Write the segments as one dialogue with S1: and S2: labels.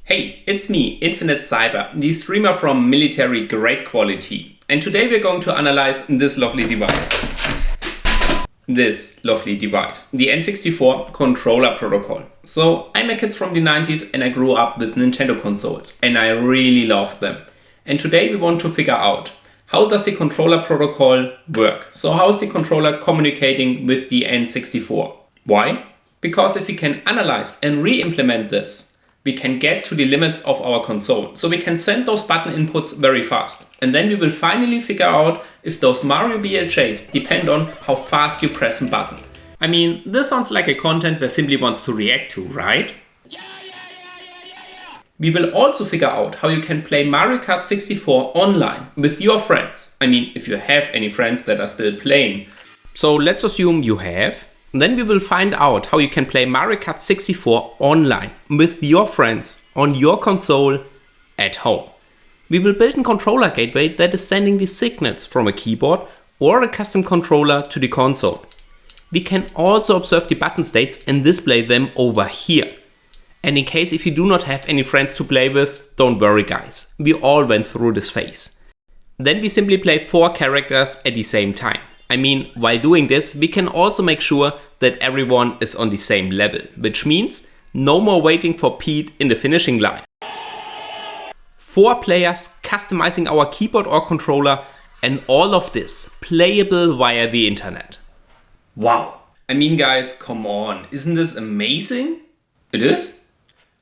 S1: Hey, it's me, Infinite Cyber, the streamer from Military Grade Quality. And today we're going to analyze this lovely device. The N64 controller protocol. So I'm a kid from the 90s and I grew up with Nintendo consoles and I really loved them. And today we want to figure out, how does the controller protocol work? So how is the controller communicating with the N64? Why? Because if we can analyze and re-implement this, we can get to the limits of our console. So we can send those button inputs very fast. And then we will finally figure out if those Mario BLJs depend on how fast you press a button. I mean, this sounds like a content where Simply wants to react to, right? Yeah. We will also figure out how you can play Mario Kart 64 online with your friends. I mean, if you have any friends that are still playing. So let's assume you have. Then we will find out how you can play Mario Kart 64 online with your friends on your console at home. We will build a controller gateway that is sending the signals from a keyboard or a custom controller to the console. We can also observe the button states and display them over here. And in case if you do not have any friends to play with, don't worry guys, we all went through this phase. Then we simply play 4 characters at the same time. I mean, while doing this, we can also make sure that everyone is on the same level, which means no more waiting for Pete in the finishing line. 4 players customizing our keyboard or controller, and all of this playable via the internet. Wow. I mean guys, come on, isn't this amazing? It is?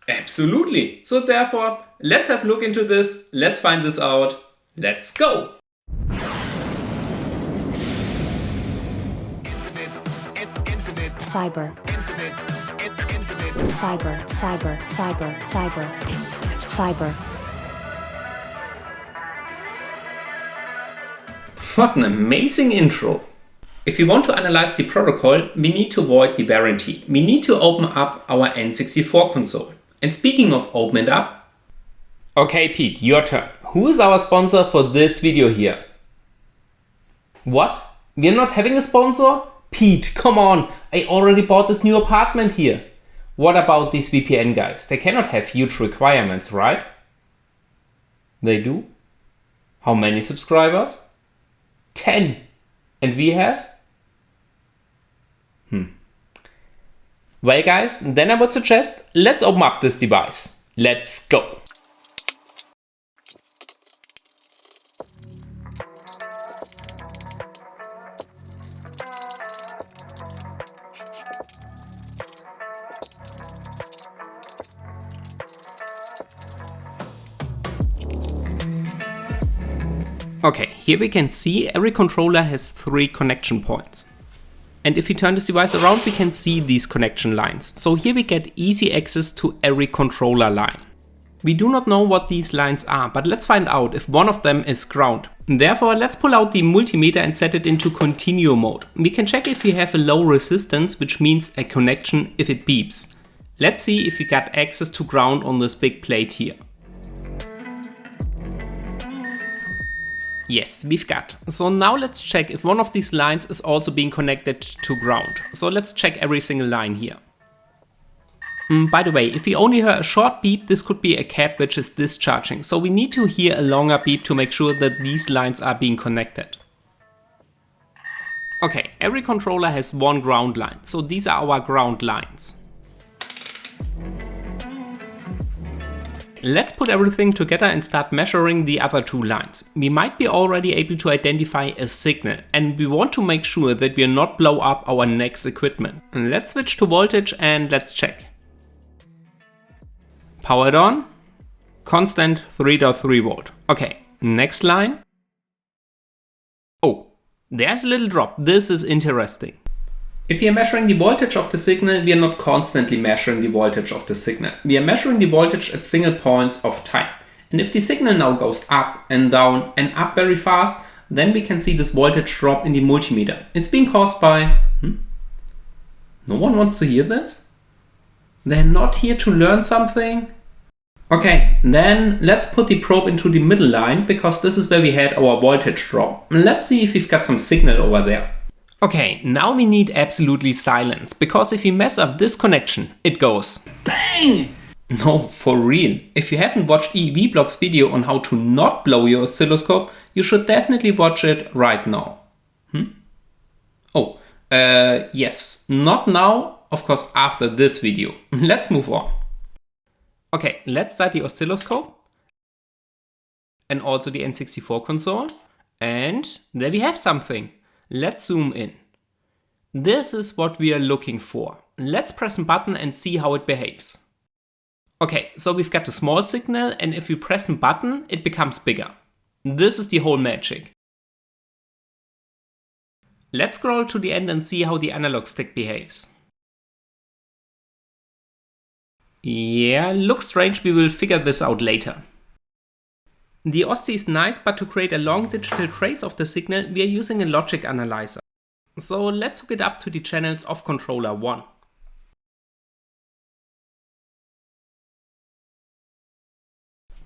S1: Absolutely. So therefore, let's have a look into this, let's find this out, let's go!
S2: Cyber.
S1: What an amazing intro! If we want to analyze the protocol, we need to void the warranty. We need to open up our N64 console. And speaking of open it up... Okay Pete, your turn. Who is our sponsor for this video here? What? We're not having a sponsor? Pete, come on, I already bought this new apartment here. What about these VPN guys? They cannot have huge requirements, right? They do? How many subscribers? 10. And we have? Well guys, then I would suggest, let's open up this device. Let's go. Okay, here we can see every controller has 3 connection points. And if we turn this device around, we can see these connection lines. So here we get easy access to every controller line. We do not know what these lines are, but let's find out if one of them is ground. Therefore, let's pull out the multimeter and set it into continue mode. We can check if we have a low resistance, which means a connection if it beeps. Let's see if we got access to ground on this big plate here. Yes, we've got. So now let's check if one of these lines is also being connected to ground. So let's check every single line here. By the way, if we only hear a short beep, this could be a cap which is discharging. So we need to hear a longer beep to make sure that these lines are being connected. Okay, every controller has 1 ground line. So these are our ground lines. Let's put everything together and start measuring the other 2 lines. We might be already able to identify a signal and we want to make sure that we not blow up our next equipment. Let's switch to voltage and let's check. Powered on. Constant 3.3 volt. Okay, next line. Oh, there's a little drop. This is interesting. If we are measuring the voltage of the signal, we are not constantly measuring the voltage of the signal. We are measuring the voltage at single points of time. And if the signal now goes up and down and up very fast, then we can see this voltage drop in the multimeter. It's being caused by... No one wants to hear this? They're not here to learn something? Okay, then let's put the probe into the middle line, because this is where we had our voltage drop. And let's see if we've got some signal over there. Okay, now we need absolutely silence, because if we mess up this connection, it goes BANG! No, for real. If you haven't watched EEVblog's video on how to not blow your oscilloscope, you should definitely watch it right now. Yes, not now, of course after this video. Let's move on. Okay, let's start the oscilloscope and also the N64 console. And there we have something. Let's zoom in. This is what we are looking for. Let's press a button and see how it behaves. Okay, so we've got a small signal, and if we press a button, it becomes bigger. This is the whole magic. Let's scroll to the end and see how the analog stick behaves. Yeah, looks strange, we will figure this out later. The OSCE is nice, but to create a long digital trace of the signal, we are using a logic analyzer. So let's hook it up to the channels of controller 1.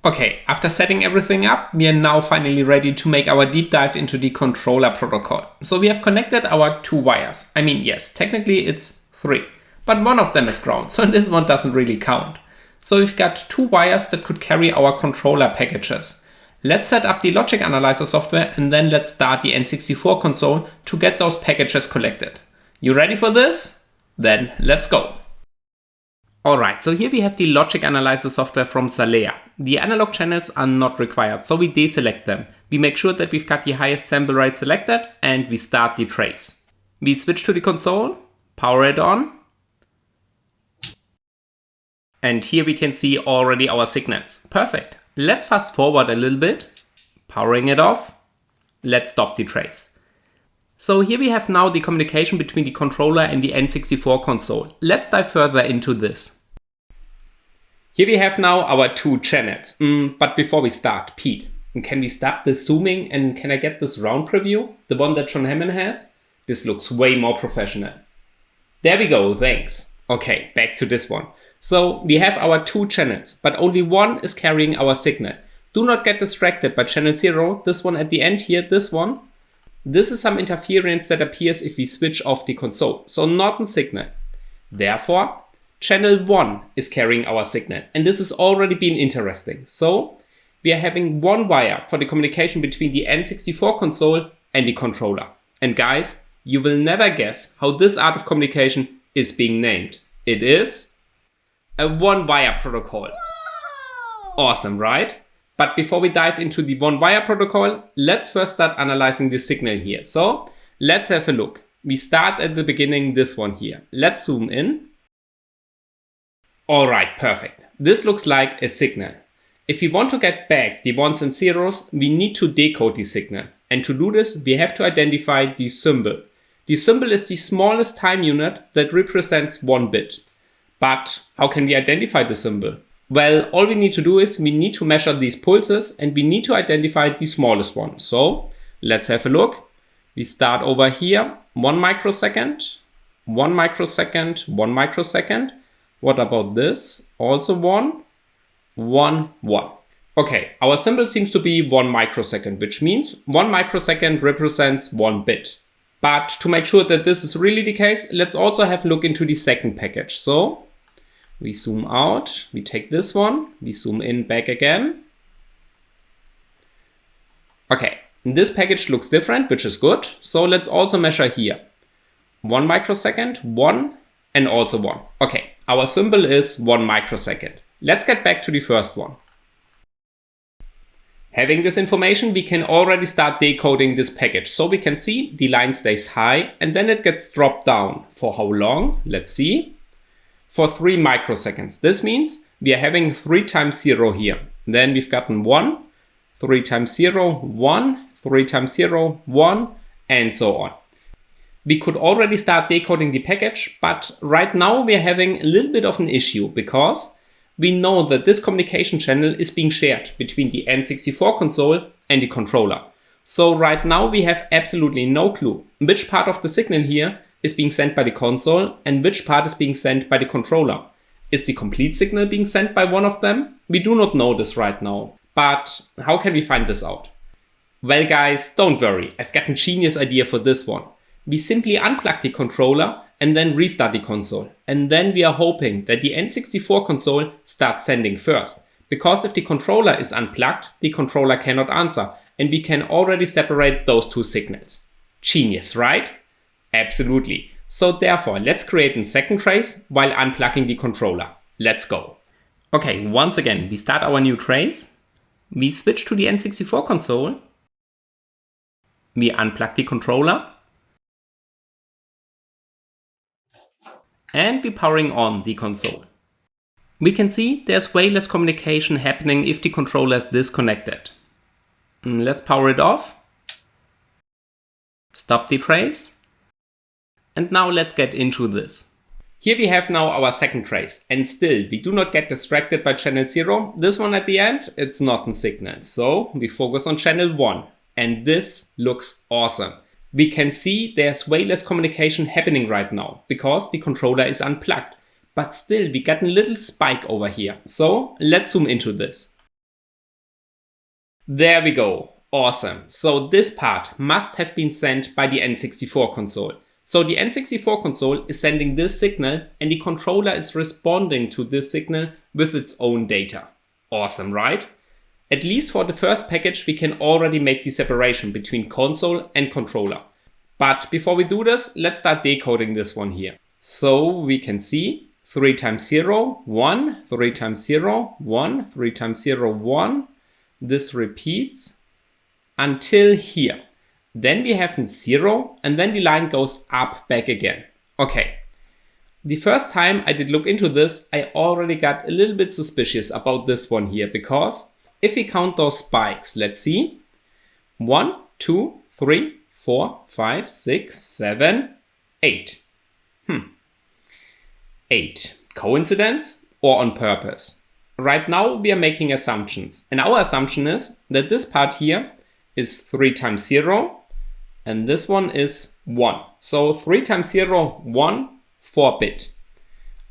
S1: Okay, after setting everything up, we are now finally ready to make our deep dive into the controller protocol. So we have connected our 2 wires. I mean, yes, technically it's 3, but one of them is ground, so this one doesn't really count. So we've got 2 wires that could carry our controller packages. Let's set up the logic analyzer software and then let's start the N64 console to get those packages collected. You ready for this? Then let's go. Alright, so here we have the logic analyzer software from Salea. The analog channels are not required, so we deselect them. We make sure that we've got the highest sample rate selected and we start the trace. We switch to the console, power it on. And here we can see already our signals. Perfect. Let's fast forward a little bit, powering it off. Let's stop the trace. So here we have now the communication between the controller and the N64 console. Let's dive further into this. Here we have now our 2 channels. But before we start, Pete, can we stop the zooming and can I get this round preview? The one that John Hammond has? This looks way more professional. There we go, thanks. Okay, back to this one. So we have our 2 channels, but only one is carrying our signal. Do not get distracted by channel 0, this one at the end here, this one. This is some interference that appears if we switch off the console, so not a signal. Therefore, channel 1 is carrying our signal, and this has already been interesting. So we are having 1 wire for the communication between the N64 console and the controller. And guys, you will never guess how this art of communication is being named. It is a 1-wire protocol.
S2: Whoa!
S1: Awesome, right? But before we dive into the 1-wire protocol, let's first start analyzing the signal here. So let's have a look. We start at the beginning, this one here. Let's zoom in. All right, perfect. This looks like a signal. If we want to get back the 1s and 0s, we need to decode the signal. And to do this, we have to identify the symbol. The symbol is the smallest time unit that represents 1 bit. But how can we identify the symbol? Well, all we need to do is we need to measure these pulses and we need to identify the smallest one. So let's have a look. We start over here, 1 microsecond, 1 microsecond, 1 microsecond. What about this? Also 1, 1, 1. Okay, our symbol seems to be 1 microsecond, which means 1 microsecond represents 1 bit. But to make sure that this is really the case, let's also have a look into the second package. So we zoom out, we take this one, we zoom in back again. Okay, this package looks different, which is good. So let's also measure here. 1 microsecond, 1, and also 1. Okay, our symbol is 1 microsecond. Let's get back to the first one. Having this information, we can already start decoding this package. So we can see the line stays high and then it gets dropped down. For how long? Let's see. For 3 microseconds. This means we are having 3 times 0 here. Then we've gotten 1, 3 times 0, 1, 3 times 0, 1, and so on. We could already start decoding the package, but right now we are having a little bit of an issue because we know that this communication channel is being shared between the N64 console and the controller. So right now we have absolutely no clue which part of the signal here is being sent by the console and which part is being sent by the controller. Is the complete signal being sent by one of them? We do not know this right now. But how can we find this out? Well guys, don't worry, I've got a genius idea for this one. We simply unplug the controller and then restart the console. And then we are hoping that the N64 console starts sending first. Because if the controller is unplugged, the controller cannot answer, and we can already separate those two signals. Genius, right? Absolutely. So therefore, let's create a second trace while unplugging the controller. Let's go. Okay, once again, we start our new trace. We switch to the N64 console. We unplug the controller. And we're powering on the console. We can see there's way less communication happening if the controller is disconnected. Let's power it off. Stop the trace. And now let's get into this. Here we have now our second trace, and still we do not get distracted by channel 0. This one at the end, it's not a signal. So we focus on channel 1, and this looks awesome. We can see there's way less communication happening right now because the controller is unplugged. But still we got a little spike over here. So let's zoom into this. There we go. Awesome. So this part must have been sent by the N64 console. So the N64 console is sending this signal and the controller is responding to this signal with its own data. Awesome, right? At least for the first package, we can already make the separation between console and controller. But before we do this, let's start decoding this one here. So we can see 3 times 0, 1, 3 times 0, 1, 3 times 0, 1. This repeats until here. Then we have a 0 and then the line goes up back again. Okay. The first time I did look into this, I already got a little bit suspicious about this one here because if we count those spikes, let's see. 1, 2, 3, 4, 5, 6, 7, 8. 8. Coincidence or on purpose? Right now we are making assumptions, and our assumption is that this part here is 3 times 0 and this one is 1. So 3 times 0, 1, 4-bit.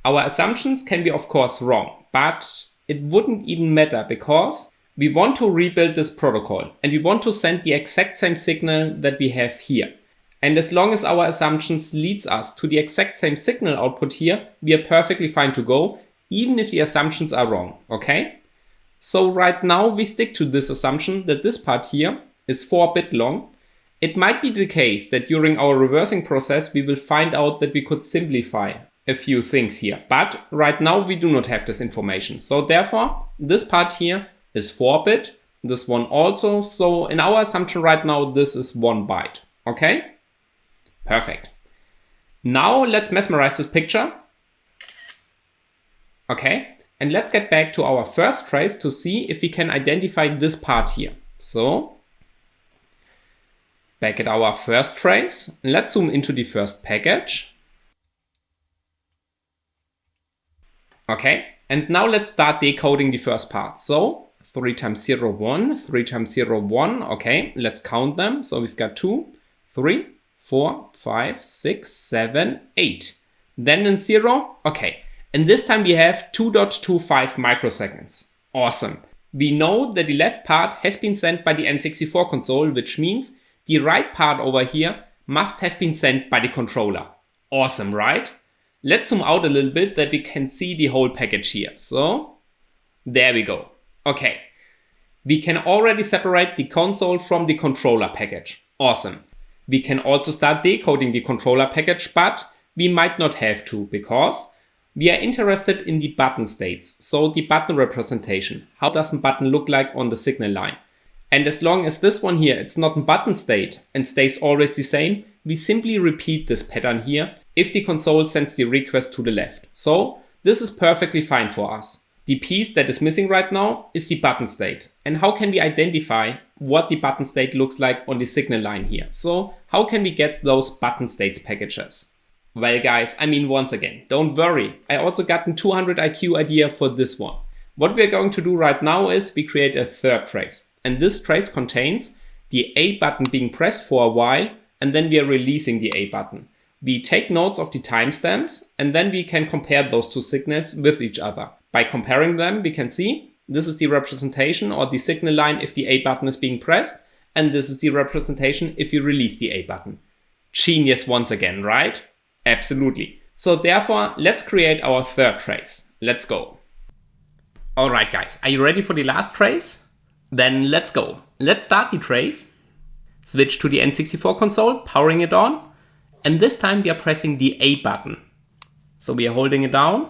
S1: Our assumptions can be of course wrong, but it wouldn't even matter because we want to rebuild this protocol and we want to send the exact same signal that we have here. And as long as our assumptions leads us to the exact same signal output here, we are perfectly fine to go, even if the assumptions are wrong, okay? So right now we stick to this assumption that this part here is 4-bit long. It might be the case that during our reversing process, we will find out that we could simplify a few things here. But right now we do not have this information. So therefore, this part here is 4-bit, this one also. So in our assumption right now, this is 1 byte, okay? Perfect. Now let's mesmerize this picture. Okay, and let's get back to our first trace to see if we can identify this part here. So, back at our first trace, let's zoom into the first package. Okay, and now let's start decoding the first part. So, 3 times 0, 1, 3 times 0, 1. Okay, let's count them. So we've got 2, 3, 4, 5, 6, 7, 8. Then in 0, okay. And this time we have 2.25 microseconds. Awesome. We know that the left part has been sent by the N64 console, which means the right part over here must have been sent by the controller. Awesome, right? Let's zoom out a little bit that we can see the whole package here. So, there we go. Okay. We can already separate the console from the controller package. Awesome. We can also start decoding the controller package, but we might not have to because we are interested in the button states. So the button representation. How does a button look like on the signal line? And as long as this one here, it's not a button state and stays always the same, we simply repeat this pattern here if the console sends the request to the left. So this is perfectly fine for us. The piece that is missing right now is the button state. And how can we identify what the button state looks like on the signal line here? So how can we get those button states packages? Well guys, I mean once again, don't worry. I also got a 200 IQ idea for this one. What we're going to do right now is we create a third trace. And this trace contains the A button being pressed for a while and then we are releasing the A button. We take notes of the timestamps and then we can compare those two signals with each other. By comparing them, we can see this is the representation or the signal line if the A button is being pressed, and this is the representation if you release the A button. Genius once again, right? Absolutely. So therefore, let's create our third trace. Let's go. Alright guys, are you ready for the last trace? Then let's go. Let's start the trace. Switch to the N64 console, powering it on. And this time we are pressing the A button. So we are holding it down.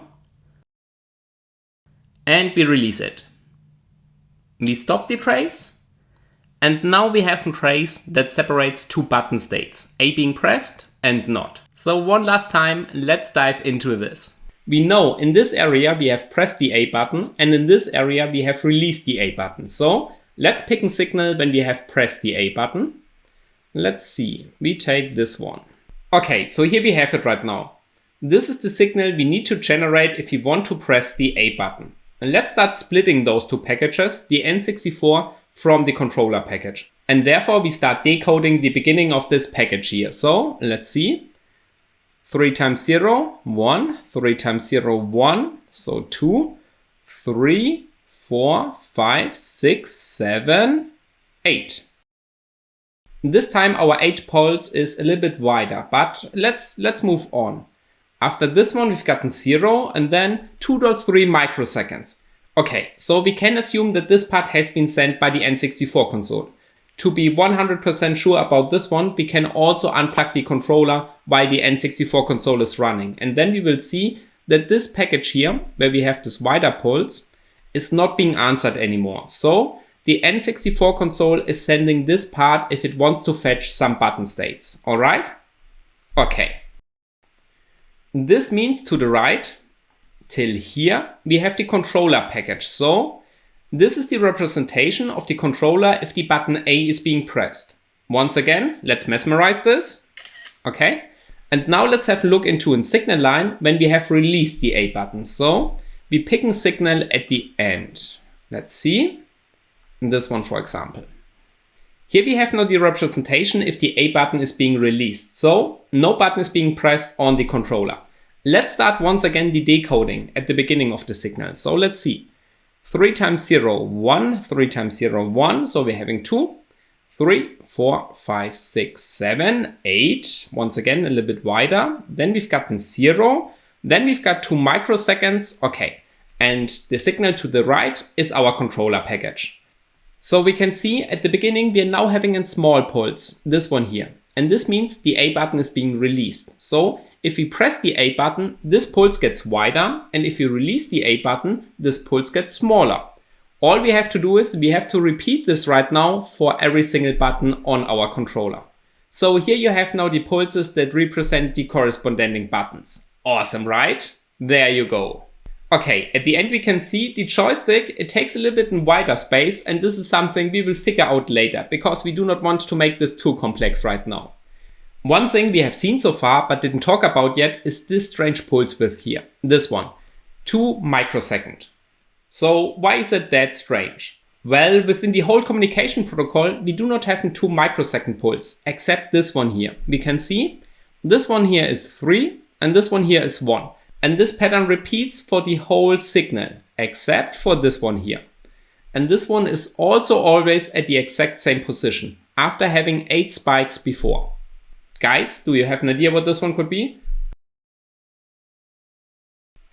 S1: And we release it. We stop the trace. And now we have a trace that separates two button states, A being pressed and not. So one last time, let's dive into this. We know in this area we have pressed the A button, and in this area we have released the A button. So let's pick a signal when we have pressed the A button. Let's see, we take this one. Okay, so here we have it right now. This is the signal we need to generate if we want to press the A button. And let's start splitting those two packages, the N64 from the controller package. And therefore we start decoding the beginning of this package here. So let's see. 3 times 0, 1, 3 times 0, 1, so 2, 3, 4, 5, 6, 7, 8. This time our 8 pulse is a little bit wider, but let's move on. After this one we've gotten 0 and then 2.3 microseconds. Okay, so we can assume that this part has been sent by the N64 console. To be 100% sure about this one, we can also unplug the controller while the N64 console is running. And then we will see that this package here, where we have this wider pulse, is not being answered anymore. So the N64 console is sending this part if it wants to fetch some button states. All right? Okay. This means to the right, till here, we have the controller package. So this is the representation of the controller if the button A is being pressed. Once again, let's mesmerize this. Okay. And now let's have a look into a signal line when we have released the A button. So we pick a signal at the end. Let's see. This one, for example. Here we have now the representation if the A button is being released. So no button is being pressed on the controller. Let's start once again the decoding at the beginning of the signal. So let's see. 3 times 0, 1, 3 times 0, 1. So we're having 2, 3, 4, 5, 6, 7, 8. Once again, a little bit wider. Then we've gotten 0. Then we've got 2 microseconds. Okay. And the signal to the right is our controller package. So we can see at the beginning, we are now having a small pulse, this one here. And this means the A button is being released. So if we press the A button, this pulse gets wider. And if you release the A button, this pulse gets smaller. All we have to do is we have to repeat this right now for every single button on our controller. So here you have now the pulses that represent the corresponding buttons. Awesome, right? There you go. Okay, at the end we can see the joystick, it takes a little bit in wider space, and this is something we will figure out later because we do not want to make this too complex right now. One thing we have seen so far but didn't talk about yet is this strange pulse width here, this one, 2 microseconds. So why is it that strange? Well, within the whole communication protocol, we do not have a 2 microsecond pulse, except this one here. We can see this one here is 3 and this one here is 1. And this pattern repeats for the whole signal, except for this one here. And this one is also always at the exact same position, after having 8 spikes before. Guys, do you have an idea what this one could be?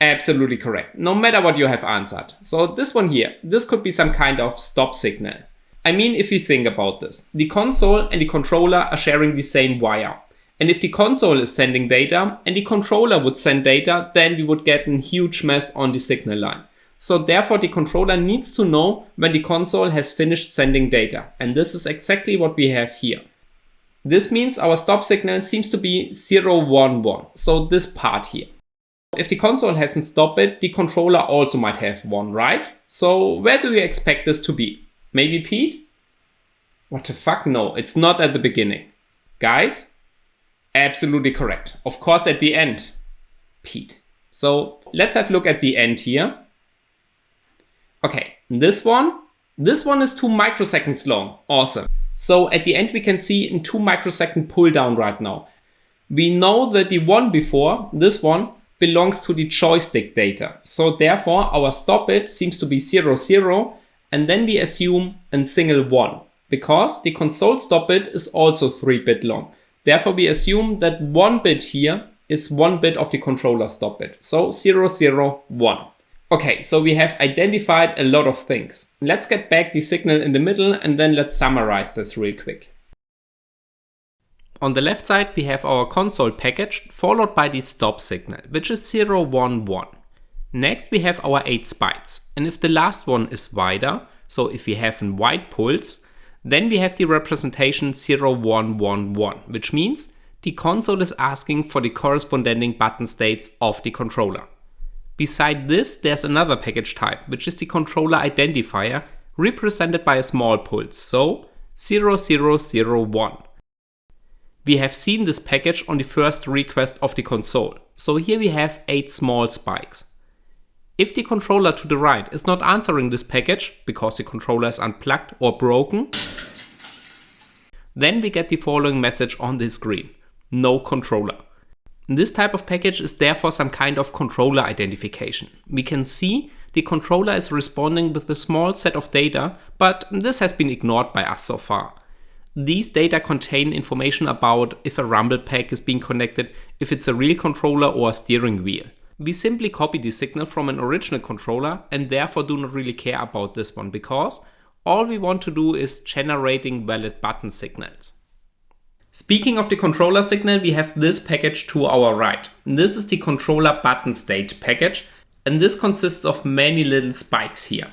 S1: Absolutely correct, no matter what you have answered. So this one here, this could be some kind of stop signal. I mean, if you think about this, the console and the controller are sharing the same wire. And if the console is sending data and the controller would send data, then we would get a huge mess on the signal line. So therefore the controller needs to know when the console has finished sending data. And this is exactly what we have here. This means our stop signal seems to be 0, 1, 1. So this part here. If the console hasn't stopped it, the controller also might have 1, right? So where do you expect this to be? Maybe P? What the fuck? No, it's not at the beginning. Guys? Absolutely correct. Of course, at the end, Pete. So let's have a look at the end here. Okay, this one is 2 microseconds long. Awesome. So at the end, we can see a 2 microsecond pull down right now. We know that the one before, this one, belongs to the joystick data. So therefore, our stop bit seems to be 0, 0, and then we assume a single 1, because the console stop bit is also 3-bit long. Therefore, we assume that 1 bit here is 1 bit of the controller stop bit. So 0, 0, 1. Okay, so we have identified a lot of things. Let's get back the signal in the middle and then let's summarize this real quick. On the left side we have our console package followed by the stop signal, which is 0, 1, 1. Next we have our 8 spikes, and if the last one is wider, so if we have a wide pulse, then we have the representation 0, 1, 1, 1, which means the console is asking for the corresponding button states of the controller. Beside this, there's another package type, which is the controller identifier, represented by a small pulse, so 0, 0, 0, 1. We have seen this package on the first request of the console, so here we have 8 small spikes. If the controller to the right is not answering this package, because the controller is unplugged or broken, then we get the following message on the screen: no controller. This type of package is therefore some kind of controller identification. We can see the controller is responding with a small set of data, but this has been ignored by us so far. These data contain information about if a rumble pack is being connected, if it's a real controller or a steering wheel. We simply copy the signal from an original controller and therefore do not really care about this one, because all we want to do is generating valid button signals. Speaking of the controller signal, we have this package to our right. This is the controller button state package, and this consists of many little spikes here.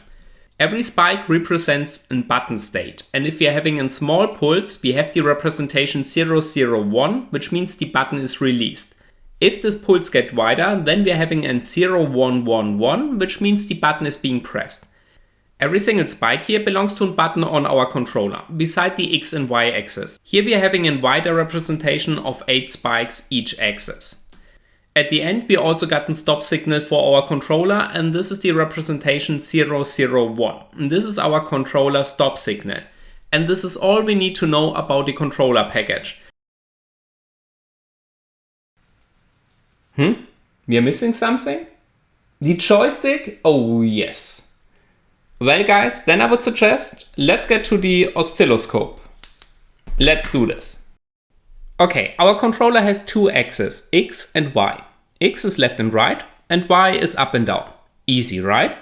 S1: Every spike represents a button state, and if we are having a small pulse, we have the representation 0, 0, 1, which means the button is released. If this pulse gets wider, then we are having a 0, 1, 1, 1, which means the button is being pressed. Every single spike here belongs to a button on our controller, beside the X and Y axis. Here we are having a wider representation of 8 spikes each axis. At the end we also got a stop signal for our controller, and this is the representation 0, 0, 1. And this is our controller stop signal. And this is all we need to know about the controller package. We are missing something? The joystick? Oh yes. Well guys, then I would suggest let's get to the oscilloscope. Let's do this. Okay, our controller has 2 axes, X and Y. X is left and right and Y is up and down. Easy, right?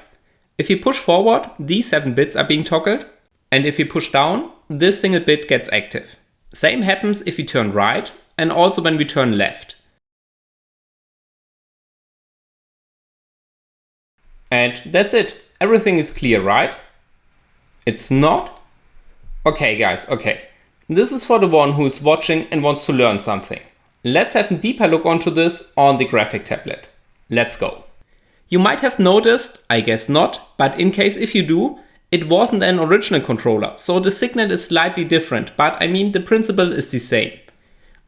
S1: If you push forward, these 7 bits are being toggled, and if you push down, this single bit gets active. Same happens if we turn right and also when we turn left. And that's it. Everything is clear, right? It's not? Okay guys, okay. This is for the one who is watching and wants to learn something. Let's have a deeper look onto this on the graphic tablet. Let's go. You might have noticed, I guess not, but in case if you do, it wasn't an original controller, so the signal is slightly different, but I mean the principle is the same.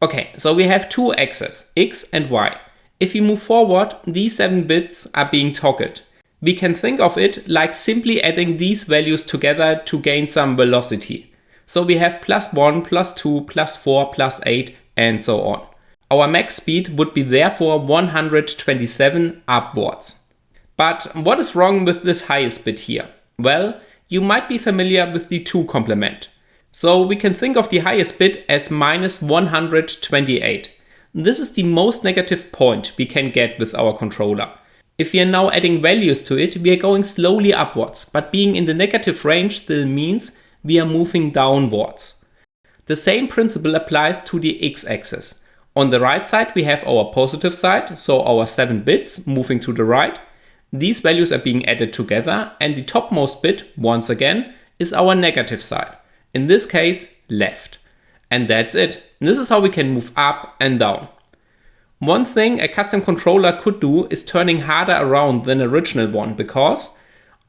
S1: Okay, so we have 2 axes, X and Y. If we move forward, these 7 bits are being toggled. We can think of it like simply adding these values together to gain some velocity. So we have +1, +2, +4, +8 and so on. Our max speed would be therefore 127 upwards. But what is wrong with this highest bit here? Well, you might be familiar with the 2 complement. So we can think of the highest bit as -128. This is the most negative point we can get with our controller. If we are now adding values to it, we are going slowly upwards, but being in the negative range still means we are moving downwards. The same principle applies to the x-axis. On the right side we have our positive side, so our 7 bits moving to the right. These values are being added together, and the topmost bit, once again, is our negative side. In this case, left. And that's it. This is how we can move up and down. One thing a custom controller could do is turning harder around than the original one, because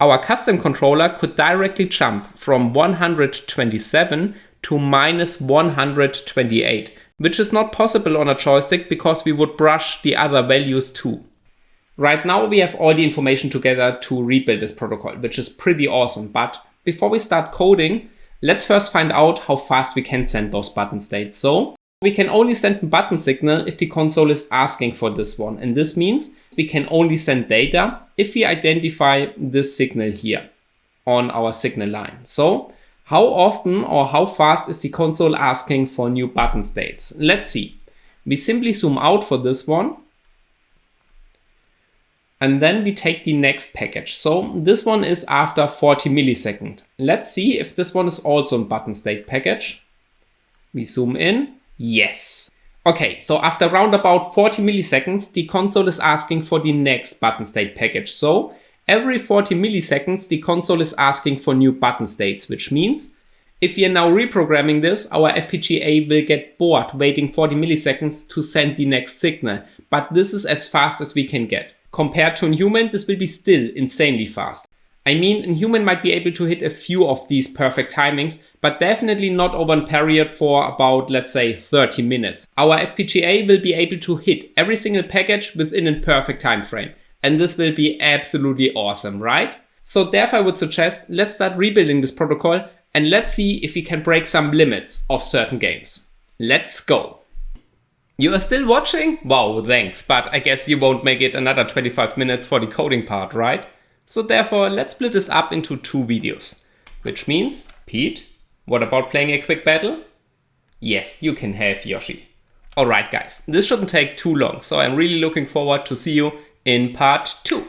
S1: our custom controller could directly jump from 127 to -128, which is not possible on a joystick because we would brush the other values too. Right now we have all the information together to rebuild this protocol, which is pretty awesome, but before we start coding, let's first find out how fast we can send those button states. So we can only send a button signal if the console is asking for this one, and this means we can only send data if we identify this signal here on our signal line. So how often or how fast is the console asking for new button states? Let's see. We simply zoom out for this one. And then we take the next package. So this one is after 40 milliseconds. Let's see if this one is also a button state package. We zoom in. Yes. Okay, so after around about 40 milliseconds, the console is asking for the next button state package. So every 40 milliseconds, the console is asking for new button states, which means if we are now reprogramming this, our FPGA will get bored waiting 40 milliseconds to send the next signal. But this is as fast as we can get. Compared to a human, this will be still insanely fast. I mean, a human might be able to hit a few of these perfect timings, but definitely not over a period for about, let's say, 30 minutes. Our FPGA will be able to hit every single package within a perfect time frame. And this will be absolutely awesome, right? So therefore I would suggest, let's start rebuilding this protocol and let's see if we can break some limits of certain games. Let's go. You are still watching? Wow, thanks, but I guess you won't make it another 25 minutes for the coding part, right? So therefore, let's split this up into 2 videos. Which means, Pete, what about playing a quick battle? Yes, you can have Yoshi. Alright guys, this shouldn't take too long, so I'm really looking forward to see you in part 2.